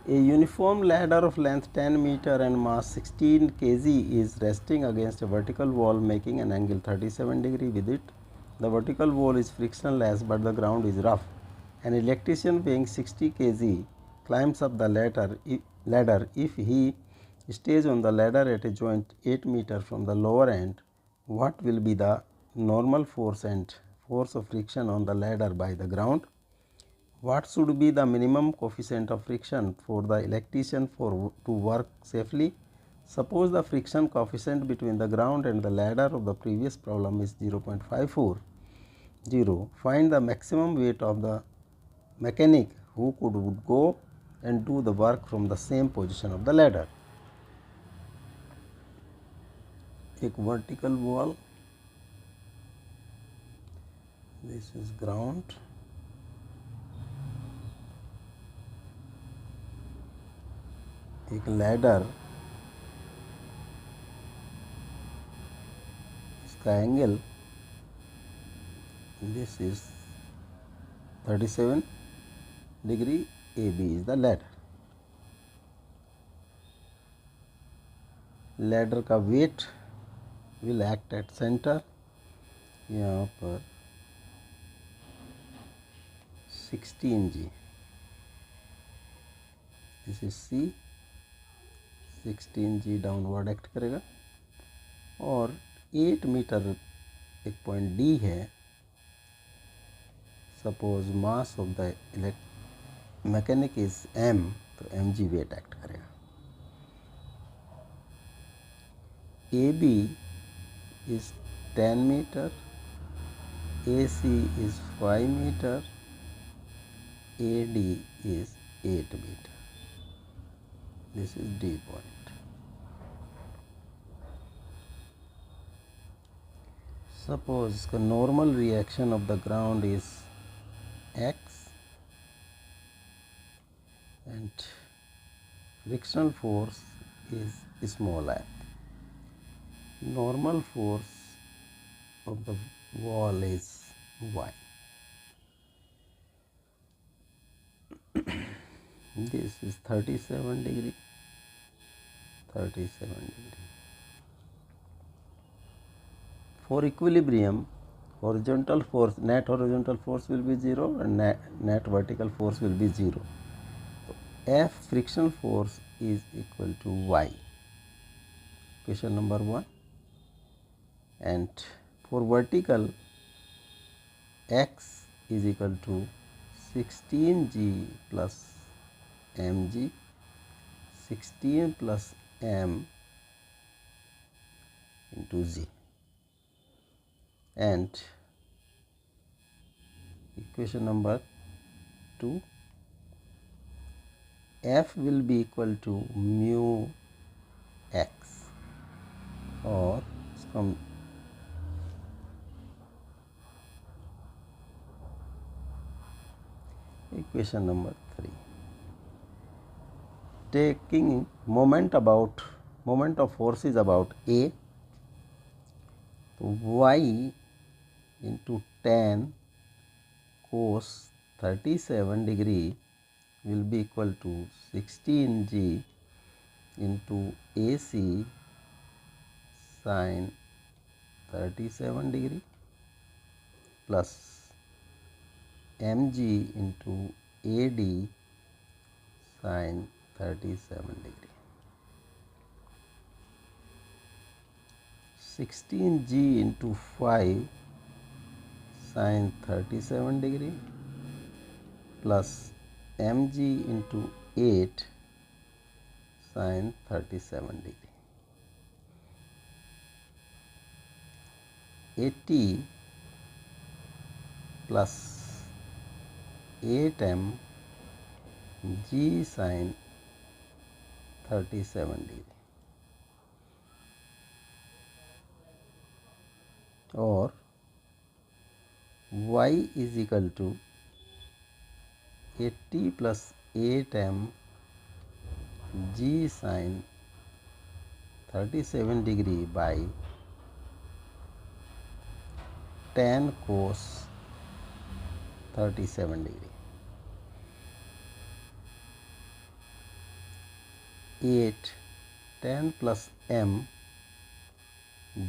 A uniform ladder of length 10 meter and mass 16 kg is resting against a vertical wall making an angle 37 degree with it. The vertical wall is frictionless but the ground is rough. An electrician weighing 60 kg climbs up the ladder. If he stays on the ladder at a joint 8 meter from the lower end, what will be the normal force and force of friction on the ladder by the ground? What should be the minimum coefficient of friction for the electrician to work safely? Suppose the friction coefficient between the ground and the ladder of the previous problem is 0.540. Find the maximum weight of the mechanic who would go and do the work from the same position of the ladder. एक vertical wall, this is ground, एक ladder, इसका angle, this is 37 degree, AB is the ladder. Ladder का weight will act at center, यहाँ पर 16 G, this is C, 16 G downward act करेगा और 8 metre एक point D है. Suppose mass of the mechanic is M, तो mg weight act करेगा. AB is 10 meter, AC is 5 meter, AD is 8 meter. This is D point. Suppose the normal reaction of the ground is X and frictional force is small f. Normal force of the wall is Y. This is 37 degree, 37 degree. For equilibrium, horizontal force, net horizontal force will be 0 and net vertical force will be 0. So F frictional force is equal to Y. Question number 1. And for vertical, X is equal to 16G plus mg, 16 plus m into G. And equation number 2, F will be equal to mu x, or from equation number 3. Taking moment of force is about A, so y into tan cos 37 degree will be equal to 16G into AC sin 37 degree plus mg into AD sin 37 degree. 16G into 5 sin 37 degree plus mg into 8 sin 37 degree. 80 plus 8m g sin 37 degree, or y is equal to 80 plus 8m g sin 37 degree by tan cos 37 degree. 8 10 plus m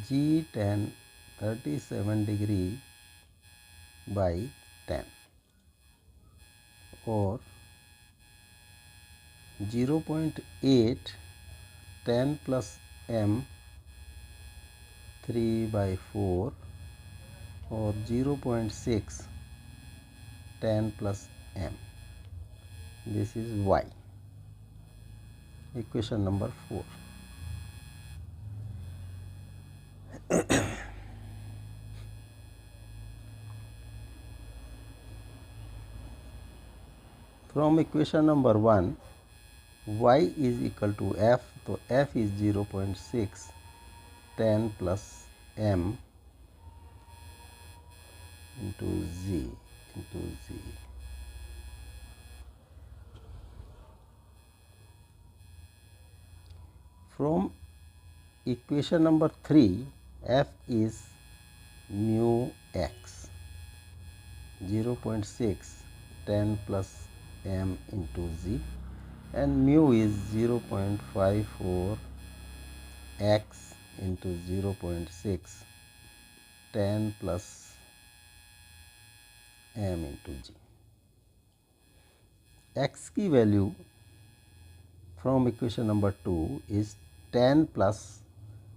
g tan 37 degree by 10, or 0.8 10 plus m 3 by 4, or 0.6 10 plus m. This is y, equation number 4. From equation number 1, y is equal to f, so f is 0.6 10 plus m into z. From equation number 3, f is mu x, 0.6 10 plus m into z, and mu is 0.54 x into 0.6 10 plus m into g. X की value from equation number 2 is 10 plus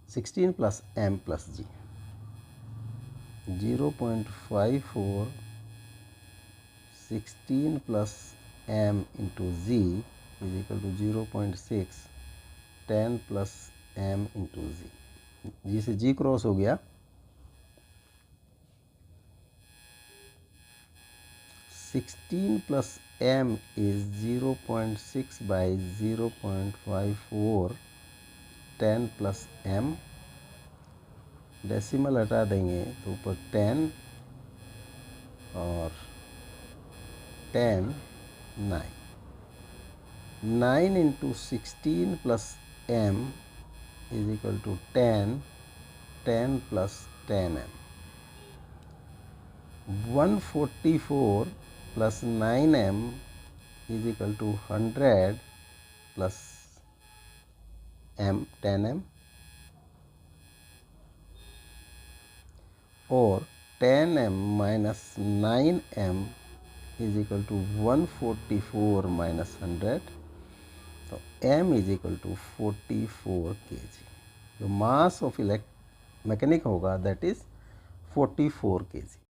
16 plus m plus g. 0.54 16 plus m into z is equal to 0.6 10 plus m into z. g से g cross हो गया. 16 plus m is 0.6 by 0.54 10 plus m. Decimal हटा देंगे तो ऊपर 10 और 10 9. 9 into 16 plus m is equal to 10 plus 10m. 144 plus 9m is equal to 100 plus m 10m, or 10m minus 9m is equal to 144 minus 100. So m is equal to 44 kg. The mass of mechanic होगा that is 44 kg.